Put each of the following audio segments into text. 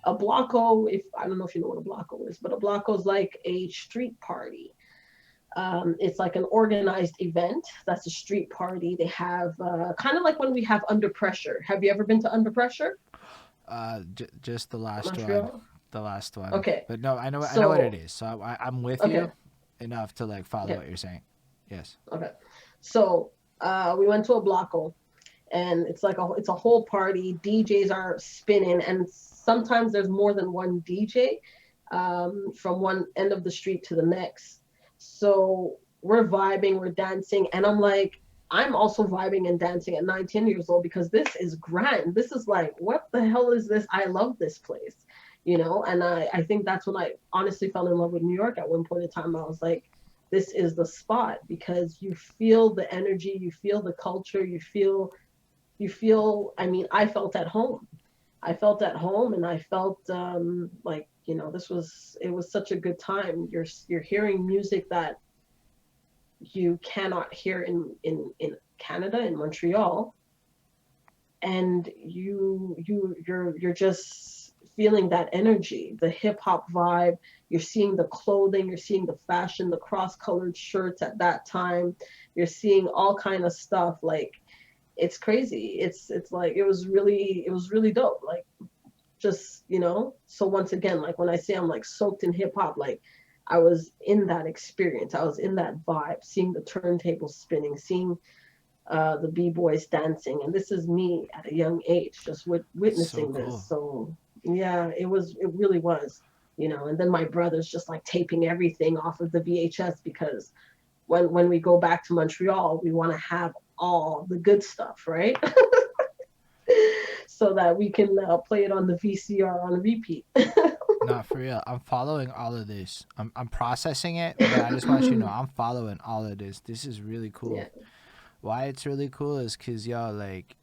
A blocko, if I don't know if you know what a blocko is, but a blocko is like a street party. It's like an organized event. That's a street party. They have kind of like when we have Under Pressure. Have you ever been to Under Pressure, Just the last one, Montreal? the last one. Okay, But no, I know what it so is. So I'm with you okay, enough to like follow okay, what you're saying. Yes. okay. So we went to a blocko, and it's a whole party. DJs are spinning, and sometimes there's more than one DJ from one end of the street to the next. So we're vibing, we're dancing, and I'm also vibing and dancing at 19 years old because this is grand. This is like, what the hell is this? I love this place, and I think that's when I honestly fell in love with New York at one point in time. I was like, this is the spot because you feel the energy, you feel the culture, I mean, I felt at home. I felt at home, and I felt like, it was such a good time. You're hearing music that you cannot hear in Canada, in Montreal, and you're just feeling that energy, the hip hop vibe. You're seeing the clothing, you're seeing the fashion, the cross colored shirts at that time. You're seeing all kind of stuff. Like, it's crazy. It's like it was really dope. Like, just, so once again, like when I say I'm like soaked in hip hop, like I was in that experience. I was in that vibe, seeing the turntables spinning, seeing the b-boys dancing, and this is me at a young age just So witnessing this. cool. So yeah, it really was, and then my brother's just like taping everything off of the VHS because when we go back to Montreal, we want to have all the good stuff, right? So that we can play it on the VCR on repeat. Not for real. I'm following all of this. I'm processing it, but I just want you to know I'm following all of this. This is really cool. Yeah. Why it's really cool is because, yo, like,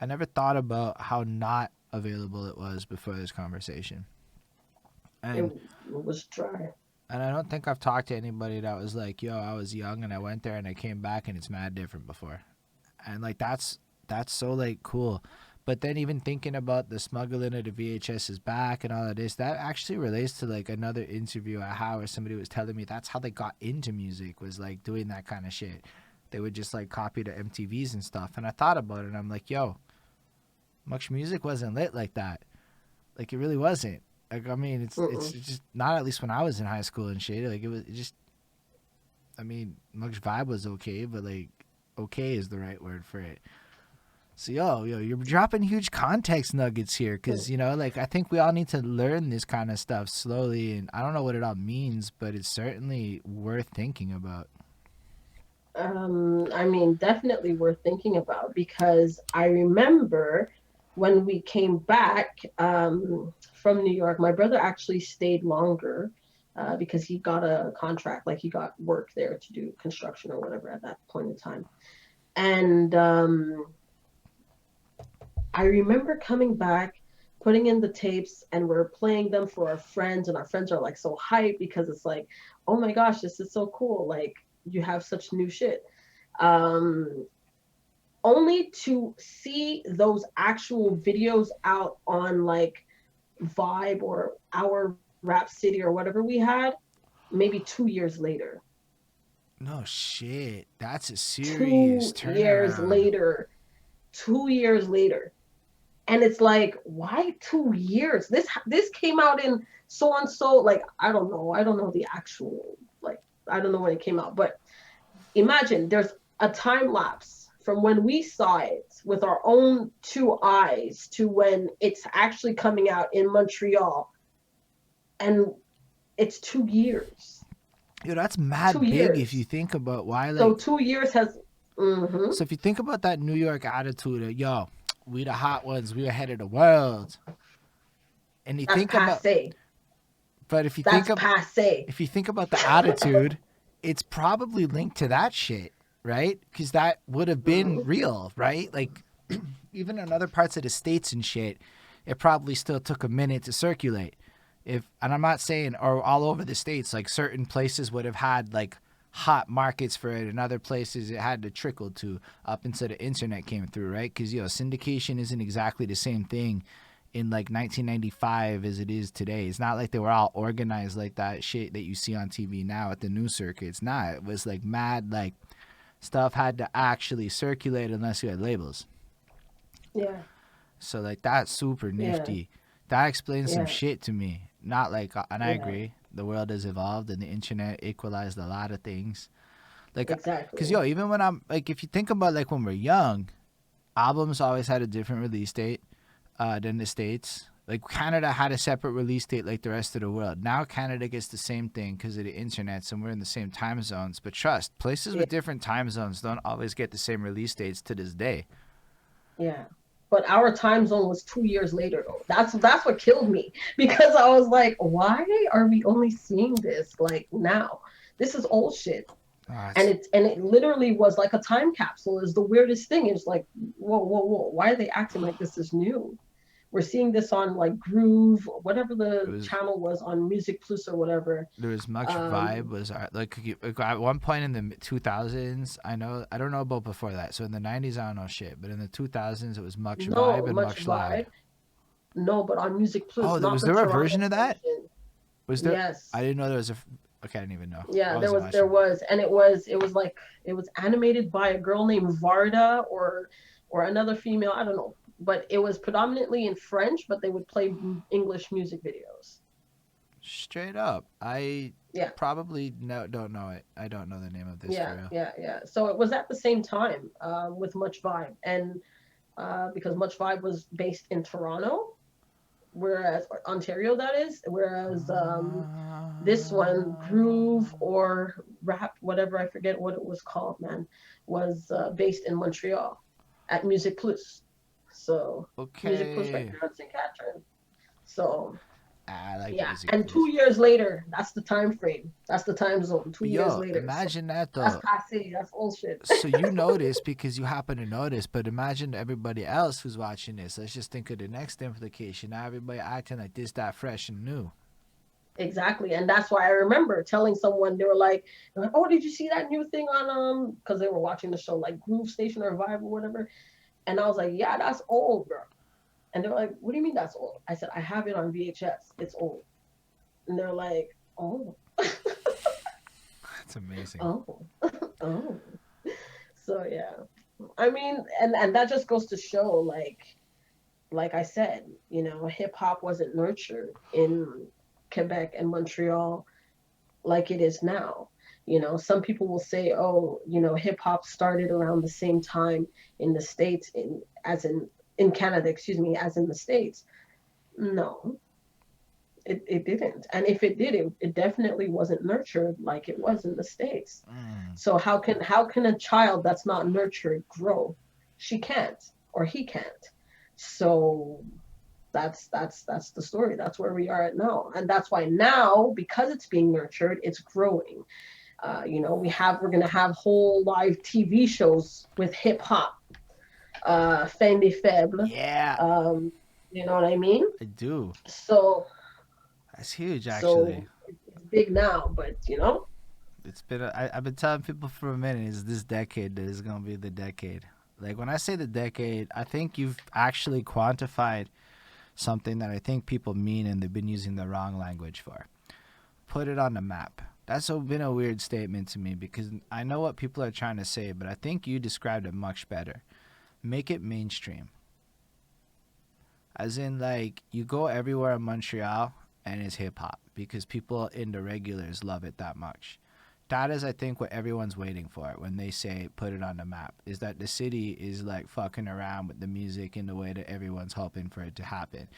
I never thought about how not available it was before this conversation. it, And it was dry. I don't think I've talked to anybody that was like, yo, I was young and I went there and I came back and it's mad different before. And like that's so like cool. But then even thinking about the smuggling of the VHS is back and all of this, that actually relates to like another interview I had where somebody was telling me that's how they got into music, was like doing that kind of shit. They would just like copy the MTVs and stuff. And I thought about it and I'm like, yo, much music wasn't lit like that. Like it really wasn't. Like I mean, it's Mm-mm. just not, at least when I was in high school and shit. Like it just, I mean, much vibe was okay, but like okay is the right word for it. So yo, you're dropping huge context nuggets here, because like I think we all need to learn this kind of stuff slowly, and I don't know what it all means, but it's certainly worth thinking about. I mean, definitely worth thinking about because I remember when we came back from New York, my brother actually stayed longer because he got a contract, like he got work there to do construction or whatever at that point in time. And I remember coming back, putting in the tapes, and we're playing them for our friends, and our friends are like so hyped because it's like, oh my gosh, this is so cool. Like, you have such new shit. Um, Only to see those actual videos out on like Vibe or our Rap City or whatever we had, maybe 2 years later. No shit, that's a serious 2 years turnaround. later. 2 years later. And it's like, why 2 years? This came out in so and so, like, I don't know the actual, like, I don't know when it came out, but imagine there's a time lapse from when we saw it with our own two eyes to when it's actually coming out in Montreal, and it's 2 years. Yo, that's two mad big if you years think about why, so like, 2 years has. Mm-hmm. so if you think about that New York attitude of, yo, we the hot ones, we ahead of the world, and you That's think about, passe. but if you think That's of, passe. if you think about the attitude, it's probably linked to that shit, right? Because that would have been Mm-hmm. real, right? Like, even in other parts of the states and shit, it probably still took a minute to circulate. If, and I'm not saying, or all over the states, like certain places would have had like hot markets for it, and other places it had to trickle to up until the internet came through, right? Because syndication isn't exactly the same thing in like 1995 as it is today. It's not like they were all organized like that shit that you see on TV now at the news circuits. Nah, it was like mad, like stuff had to actually circulate unless you had labels. Yeah. So like that's super Yeah. nifty. That explains some Yeah. shit to me. Not like, and I Yeah. agree. The world has evolved and the internet equalized a lot of things. Like, cause Exactly. even when I'm like, if you think about like when we're young, albums always had a different release date than the States. Like Canada had a separate release date like the rest of the world. Now Canada gets the same thing because of the internet, and we're in the same time zones. But trust, places Yeah. with different time zones don't always get the same release dates to this day. Yeah. But our time zone was 2 years later though. That's what killed me because I was like, why are we only seeing this like now? This is old shit. And It's it literally was like a time capsule is the weirdest thing. It's like, whoa. Why are they acting like this is new? We're seeing this on like Groove, whatever it the was channel was on Music Plus or whatever. there was much vibe Um, was like at one point in the 2000s. I don't know about before that. So in the 90s I don't know shit, but in the 2000s it was much no vibe and much much loud. vibe. No, but on Music Oh, Plus, not was the there a Toronto version of that? version. Was there? I Yes. didn't know there was a. Okay, I didn't even know. Yeah, I there wasn't was there watching. was and it was like it was animated by a girl named Varda or another female, I don't know. But it was predominantly in French, but they would play English music videos. Straight up, I Yeah. probably don't know it. I don't know the name of this for Yeah, real. yeah. So it was at the same time with Much Vibe, and because Much Vibe was based in Toronto, whereas Ontario that is, whereas this one Groove or Rap, whatever I forget what it was called, man, was based in Montreal at Music Plus. So Music Plus right Okay, now in St. Catherine. So I like yeah, Music and Plus. 2 years later, that's the time frame. That's the time zone. Two But years yo, later. So imagine that that's though. passe. That's old shit. So you notice because you happen to notice, but imagine everybody else who's watching this. Let's just think of the next implication. Now everybody acting like this, that fresh and new. Exactly, and that's why I remember telling someone they were like, "Oh, did you see that new thing on Because they were watching the show like Groove Station or Vibe or whatever." And I was like, "Yeah, that's old, bro." And they're like, "What do you mean that's old?" I said, "I have it on VHS. It's old." And they're like, "Oh, That's amazing. oh, oh." So yeah, I mean, and that just goes to show, like I said, hip hop wasn't nurtured in Quebec and Montreal like it is now. Some people will say, oh, hip hop started around the same time in the States, in Canada, excuse me, as in the States. No, it didn't. And if it did, it definitely wasn't nurtured like it was in the States. Mm. So how can a child that's not nurtured grow? She can't, or he can't. So that's the story. That's where we are at now, and that's why now, because it's being nurtured, it's growing. We're gonna have whole live TV shows with hip hop, Fin des Faibles. Yeah, Um, you know what I mean? I do. So That's huge, actually. so it's big now, but It's been. I've been telling people for a minute. Is this decade that is gonna be the decade? Like when I say the decade, I think you've actually quantified something that I think people mean and they've been using the wrong language for. Put it on the map. That's been a weird statement to me because I know what people are trying to say, but I think you described it much better. Make it mainstream. As in, like, you go everywhere in Montreal and it's hip hop because people in the regulars love it that much. That is, I think, what everyone's waiting for when they say put it on the map. Is that the city is like fucking around with the music in the way that everyone's hoping for it to happen.